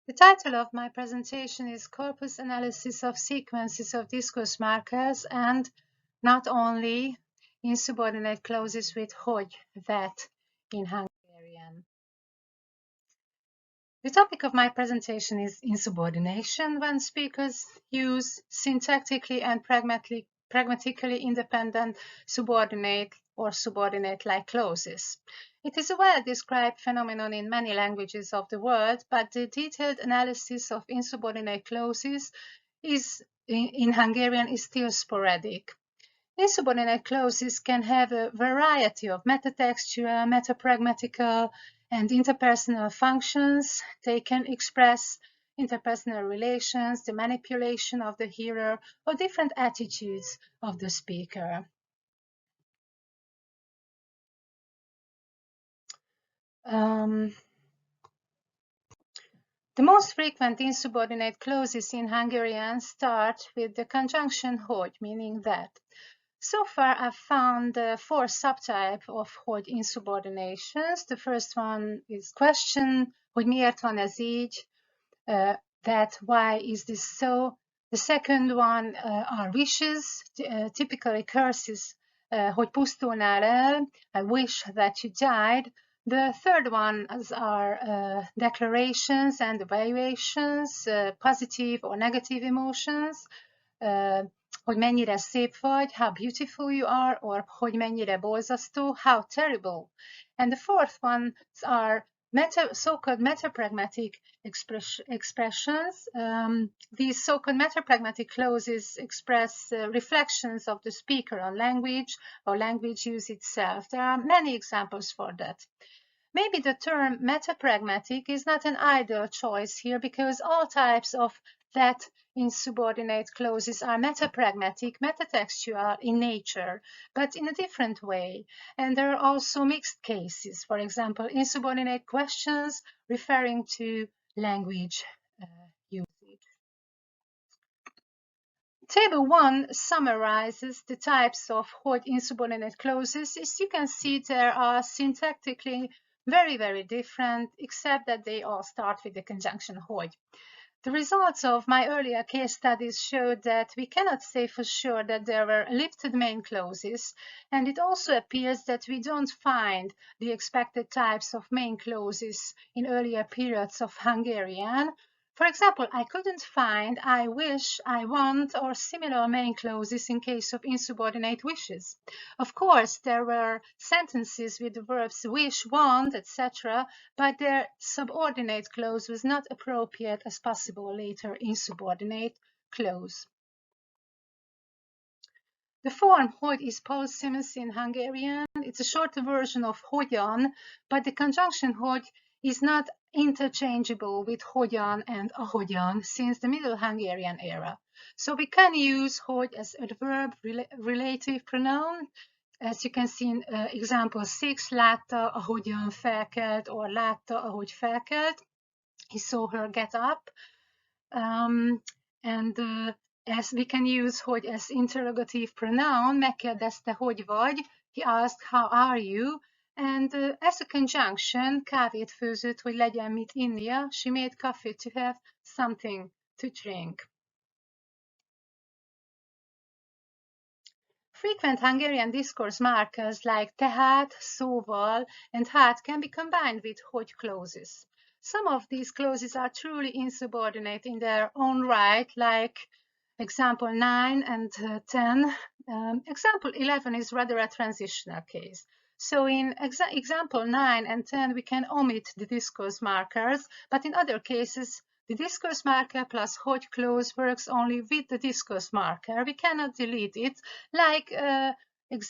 The title of my presentation is Corpus Analysis of Sequences of Discourse Markers and not only insubordinate clauses with hogy, that in Hungarian. The topic of my presentation is insubordination, when speakers use syntactically and pragmatically independent subordinate or subordinate-like clauses. It is a well-described phenomenon in many languages of the world, but the detailed analysis of insubordinate clauses in Hungarian is still sporadic. Insubordinate clauses can have a variety of metatextual, metapragmatical, and interpersonal functions. They can express interpersonal relations, the manipulation of the hearer, or different attitudes of the speaker. The most frequent insubordinate clauses in Hungarian start with the conjunction hogy, meaning that. So far, I've found 4 subtypes of hogy insubordinations. The first one is question, hogy miért van ez így, that why is this so. The second one are wishes, typically curses, hogy pusztulnál el, I wish that you died. The third ones are declarations and evaluations, positive or negative emotions, hogy mennyire szép vagy, how beautiful you are, or hogy mennyire borzasztó, how terrible. And the fourth ones are so-called metapragmatic expressions. These so-called metapragmatic clauses express reflections of the speaker on language or language use itself. There are many examples for that. Maybe the term metapragmatic is not an ideal choice here because all types of that insubordinate clauses are metapragmatic, metatextual in nature, but in a different way. And there are also mixed cases, for example, insubordinate questions referring to language usage. Table 1 summarizes the types of hogy insubordinate clauses. As you can see, there are syntactically very different, except that they all start with the conjunction hogy. The results of my earlier case studies showed that we cannot say for sure that there were lifted main clauses, and it also appears that we don't find the expected types of main clauses in earlier periods of Hungarian. For example, I couldn't find I wish, I want, or similar main clauses in case of insubordinate wishes. Of course, there were sentences with the verbs wish, want, etc., but their subordinate clause was not appropriate as possible later insubordinate clause. The form hogy is posthumous in Hungarian. It's a shorter version of hogyan, but the conjunction hogy is not interchangeable with hogyan and ahogyan since the Middle Hungarian era. So we can use hogy as adverb relative pronoun. As you can see in example 6, látta, ahogyan felkelt, or látta, ahogy felkelt. He saw her get up. As we can use hogy as interrogative pronoun, megkérdezte, hogy vagy. He asked, how are you? And as a conjunction, kávét főzött, hogy legyen mit innia. She made coffee to have something to drink. Frequent Hungarian discourse markers like tehát, szóval, and hát can be combined with hogy clauses. Some of these clauses are truly insubordinate in their own right, like example 9 and 10. Example 11 is rather a transitional case. So in example 9 and 10, we can omit the discourse markers, but in other cases, the discourse marker plus hogy clause works only with the discourse marker. We cannot delete it, like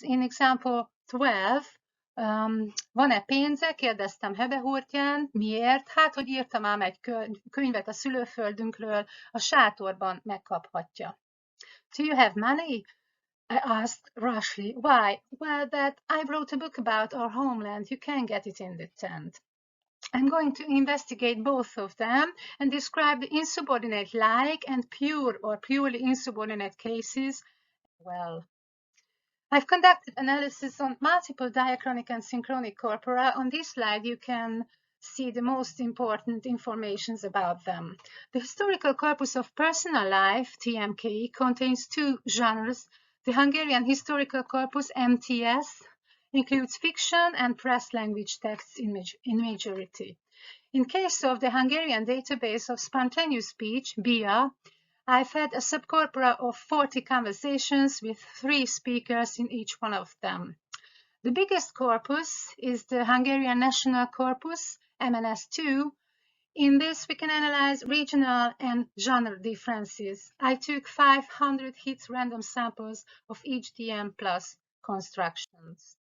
in example 12, van-e pénze? Kérdeztem hebehortyán. Miért? Hát, hogy írtam ám egy könyvet a szülőföldünkről, a sátorban megkaphatja. Do you have money? I asked rashly. Why? Well, that I wrote a book about our homeland. You can get it in the tent. I'm going to investigate both of them and describe the insubordinate like and pure or purely insubordinate cases well. I've conducted analysis on multiple diachronic and synchronic corpora. On this slide, you can see the most important informations about them. The historical corpus of personal life, TMK, contains two genres. The Hungarian historical corpus, MTS, includes fiction and press language texts in majority. In case of the Hungarian database of spontaneous speech, BIA, I've had a subcorpora of 40 conversations with 3 speakers in each one of them. The biggest corpus is the Hungarian National Corpus, MNS2. In this, we can analyze regional and genre differences. I took 500 hits random samples of each DM plus constructions.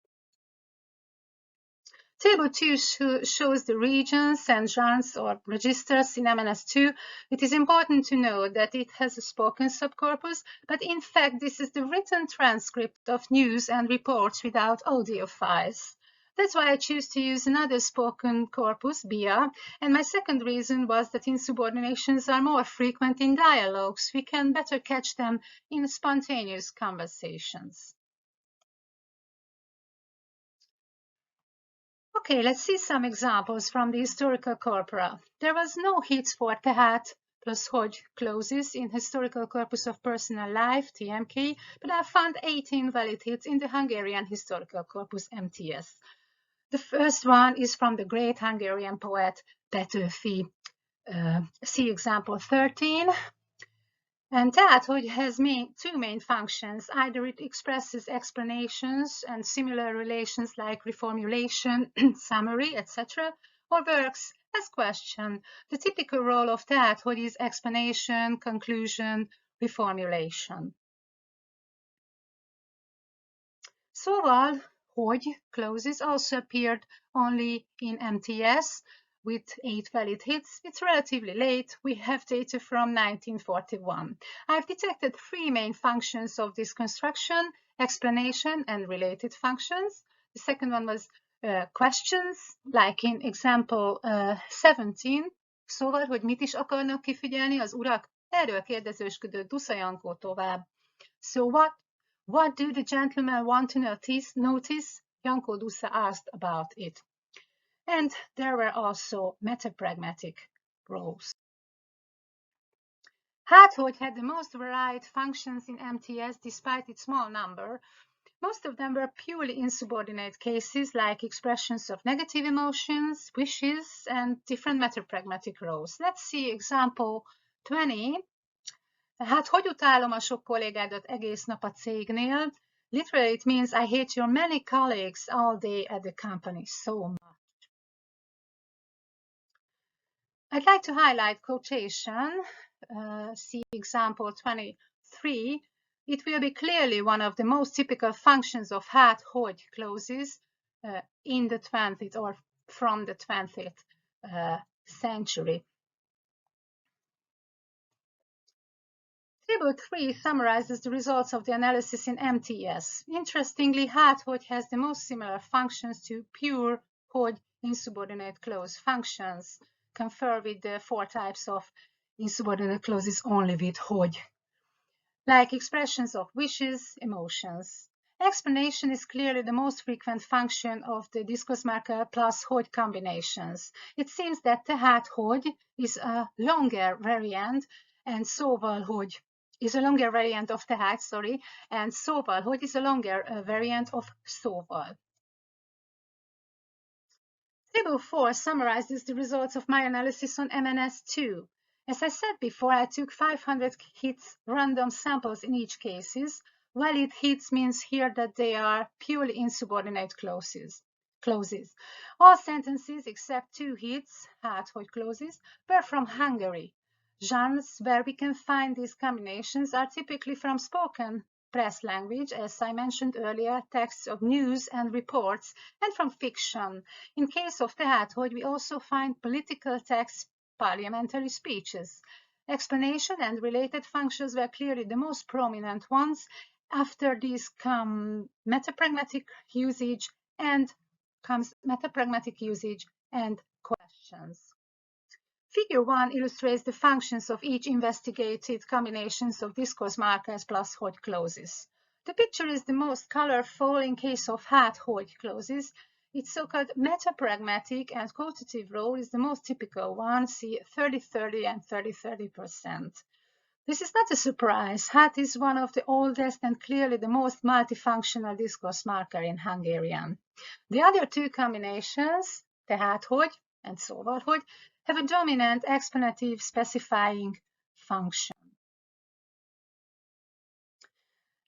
Table 2 shows the regions and genres or registers in MNS2. It is important to note that it has a spoken subcorpus, but in fact this is the written transcript of news and reports without audio files. That's why I choose to use another spoken corpus, BIA, and my second reason was that insubordinations are more frequent in dialogues. We can better catch them in spontaneous conversations. Okay, let's see some examples from the historical corpora. There was no hits for tehát plus hogy clauses in historical corpus of personal life, TMK, but I found 18 valid hits in the Hungarian historical corpus, MTS. The first one is from the great Hungarian poet Petőfi. See example 13. And tehát hogy has two main functions. Either it expresses explanations and similar relations like reformulation, summary, etc., or works as question. The typical role of tehát hogy is explanation, conclusion, reformulation. Szóval, hogy clauses also appeared only in MTS with 8 valid hits. It's relatively late. We have data from 1941. I've detected 3 main functions of this construction: explanation and related functions. The second one was questions, like in example 17. Szóval, hogy mit is akarnak kifigyelni az urak? Erről kérdezősködött Dusza Jankó tovább. So what do the gentlemen want to notice? Janko Dusza asked about it. And there were also metapragmatic roles. Hát hogy had the most varied functions in MTS despite its small number. Most of them were purely insubordinate cases like expressions of negative emotions, wishes, and different metapragmatic roles. Let's see example 20. Hát hogy utálom a sok kollégádat egész nap a cégnél? Literally it means I hate your many colleagues all day at the company so much. I'd like to highlight quotation. See example 23. It will be clearly one of the most typical functions of hát hogy clauses in the 20th or from the 20th century. Table 3 summarizes the results of the analysis in MTS. Interestingly, hát hogy has the most similar functions to pure hogy insubordinate clause functions. Confer with the 4 types of insubordinate clauses only with hogy, like expressions of wishes, emotions. Explanation is clearly the most frequent function of the discourse marker plus hogy combinations. It seems that tehát hogy is a longer variant, and szóval hogy is a longer variant of tehát, and szóval hogy is a longer variant of szóval. Table 4 summarizes the results of my analysis on MNS2. As I said before, I took 500 hits random samples in each cases. Valid hits means here that they are purely insubordinate clauses. All sentences except 2 hits, hát hogy clauses, were from Hungary. Genres where we can find these combinations are typically from spoken press language, as I mentioned earlier, texts of news and reports, and from fiction. In case of tehát hogy, we also find political texts, parliamentary speeches. Explanation and related functions were clearly the most prominent ones. After these come metapragmatic usage and questions. Figure 1 illustrates the functions of each investigated combinations of discourse markers plus hogy clauses. The picture is the most colorful in case of hát hogy clauses, Its so-called metapragmatic and quotative role is the most typical one, see 30-30 and 30-30%. This is not a surprise. Hát is one of the oldest and clearly the most multifunctional discourse marker in Hungarian. The other two combinations, tehát hogy and szóval hogy, have a dominant explanative specifying function.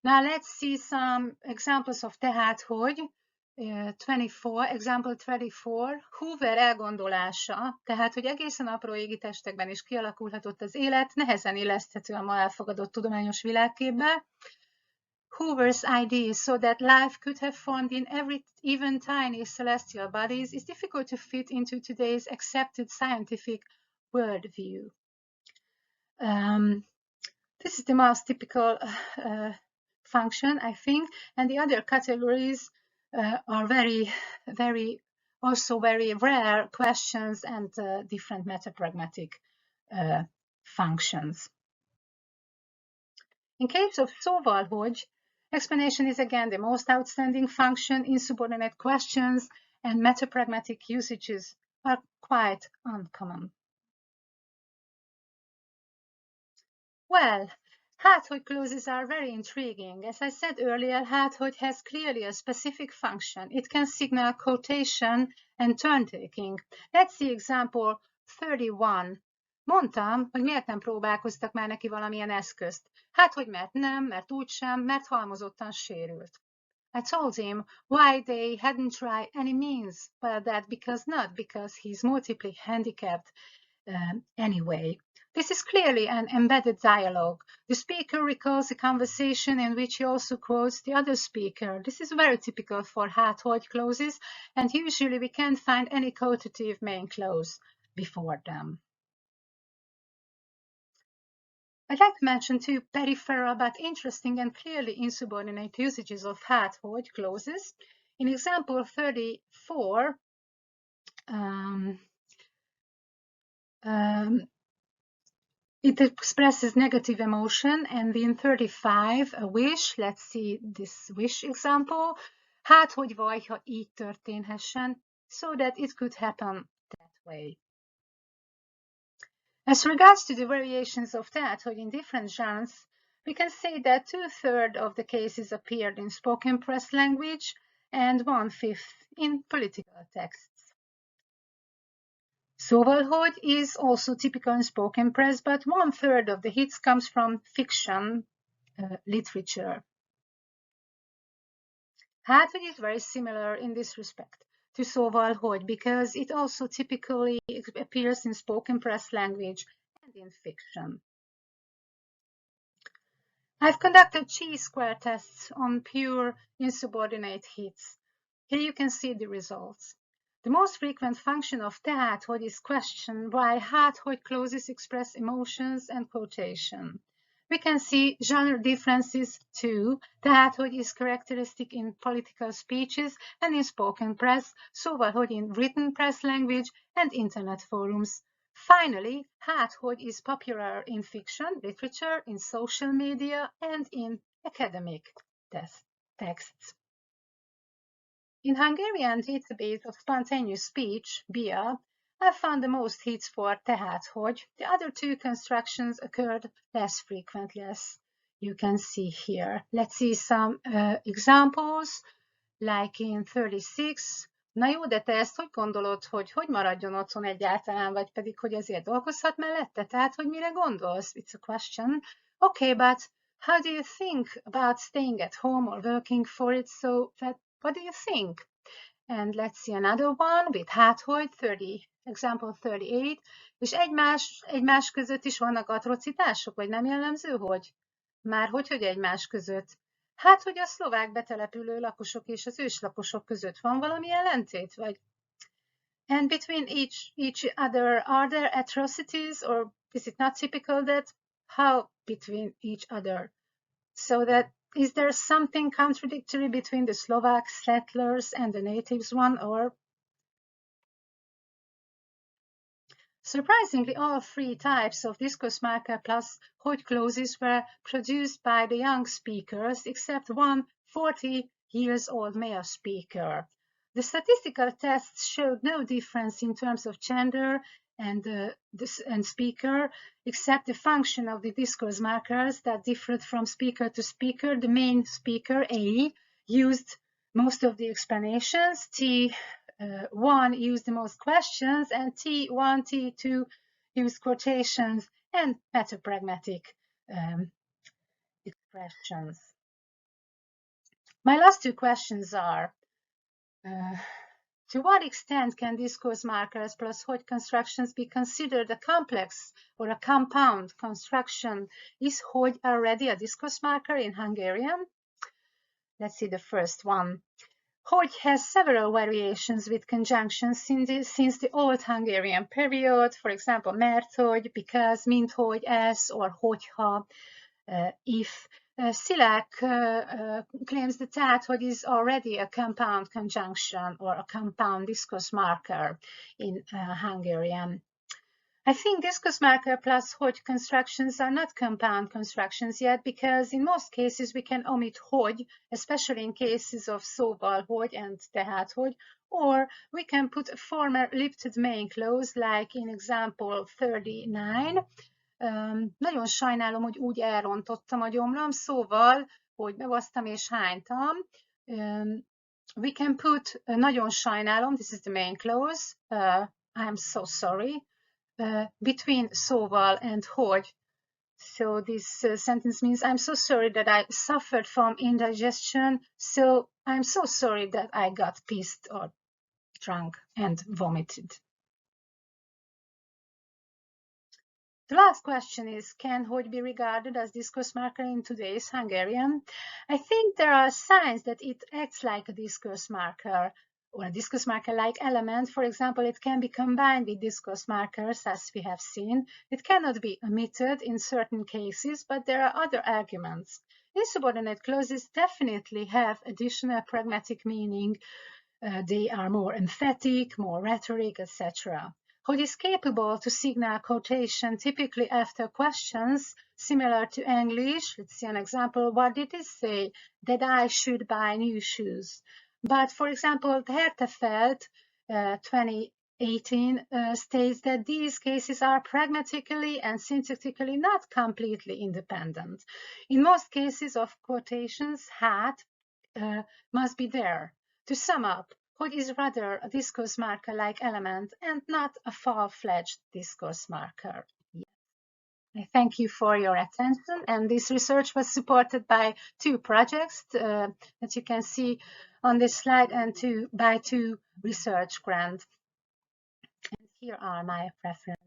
Now let's see some examples of tehát hogy. 24, example 24, Hoover elgondolása, tehát hogy egészen apró égi testekben is kialakulhatott az élet, nehezen illeszthető a ma elfogadott tudományos világképbe. Hoover's idea, so that life could have formed in every even tiny celestial bodies, is difficult to fit into today's accepted scientific worldview. This is the most typical function, I think, and the other categories are also very rare questions and different metapragmatic functions. In case of szóval hogy, explanation is again the most outstanding function. Insubordinate questions and metapragmatic usages are quite uncommon. Well, hát hogy clauses are very intriguing. As I said earlier, hát hogy has clearly a specific function. It can signal quotation and turn-taking. Let's see example 31. Mondtam, hogy miért nem próbálkoztak már neki valamilyen eszközt. Hát hogy mert nem, mert úgysem, mert halmozottan sérült. I told him why they hadn't tried any means, but that because he's multiply handicapped anyway. This is clearly an embedded dialogue. The speaker recalls a conversation in which he also quotes the other speaker. This is very typical for hát hogy clauses, and usually we can't find any quotative main clause before them. I'd like to mention two peripheral but interesting and clearly insubordinate usages of hát hogy clauses. In example 34, it expresses negative emotion, and in 35, a wish. Let's see this wish example. Hát hogy vagy, ha így történhessen, so that it could happen that way. As regards to the variations of tehát hogy in different genres, we can say that 2/3 of the cases appeared in spoken press language and 1/5 in political texts. Szóval hogy is also typical in spoken press, but 1/3 of the hits comes from fiction literature. Hát hogy is very similar in this respect to szóval hogy, because it also typically appears in spoken press language and in fiction. I've conducted chi-square tests on pure insubordinate hits. Here you can see the results. The most frequent function of tehát hogy is question why hát hogy clauses express emotions and quotation. We can see genre differences too. Tehát hogy is characteristic in political speeches and in spoken press, szóval hogy in written press language and internet forums. Finally, hát hogy is popular in fiction, literature, in social media, and in academic texts. In Hungarian database of spontaneous speech, BIA, I found the most hits for tehát hogy. The other two constructions occurred less frequently, as you can see here. Let's see some examples, like in 36. Na jó, de te ezt hogy gondolod, hogy maradjon otthon egyáltalán, vagy pedig, hogy azért dolgozhat mellette? Tehát, hogy mire gondolsz? It's a question. Okay, but how do you think about staying at home or working for it? So, what do you think? And let's see another one with hát hogy, example 38. És egymás között is vannak atrocitások, vagy nem jellemző, hogy? Már hogy egymás között? Hát, hogy a szlovák betelepülő lakosok és az őslakosok között van valami ellentét, vagy? And between each other, are there atrocities, or is it not typical that? How between each other? So that, is there something contradictory between the Slovak settlers and the natives one, or? Surprisingly, all three types of discourse marker plus hogy clauses were produced by the young speakers, except one 40 years old male speaker. The statistical tests showed no difference in terms of gender and speaker, except the function of the discourse markers that differed from speaker to speaker. The main speaker, A, used most of the explanations, T1 used the most questions, and T1, T2 used quotations and metapragmatic expressions. My last two questions are, to what extent can discourse markers plus Hodge constructions be considered a complex or a compound construction? Is Hodge already a discourse marker in Hungarian? Let's see the first one. Hodge has several variations with conjunctions since the Old Hungarian period, for example, mert hogy, because, mint hogy, as, or hogyha, if. Szilák claims that tehát hogy is already a compound conjunction or a compound discourse marker in Hungarian. I think discourse marker plus hogy constructions are not compound constructions yet, because in most cases we can omit hogy, especially in cases of szóval hogy and tehát hogy, or we can put a former lifted main clause like in example 39. Nagyon sajnálom, hogy úgy elrontottam a gyomrom, szóval, hogy bevasztam és hánytam. We can put nagyon sajnálom, this is the main clause, I'm so sorry, between szóval and hogy. So this sentence means I'm so sorry that I suffered from indigestion, so I'm so sorry that I got pissed or drunk and vomited. The last question is, can hogy be regarded as discourse marker in today's Hungarian? I think there are signs that it acts like a discourse marker or a discourse marker-like element. For example, it can be combined with discourse markers, as we have seen. It cannot be omitted in certain cases, but there are other arguments. Insubordinate clauses definitely have additional pragmatic meaning. They are more emphatic, more rhetoric, etc. Hogy is capable to signal quotation typically after questions, similar to English. Let's see an example. What did it say? That I should buy new shoes. But for example, Hertefeld 2018 states that these cases are pragmatically and syntactically not completely independent. In most cases of quotations, hat must be there. To sum up, hogy is rather a discourse marker-like element and not a full-fledged discourse marker. I thank you for your attention, and this research was supported by two projects that you can see on this slide and by two research grants. And here are my references.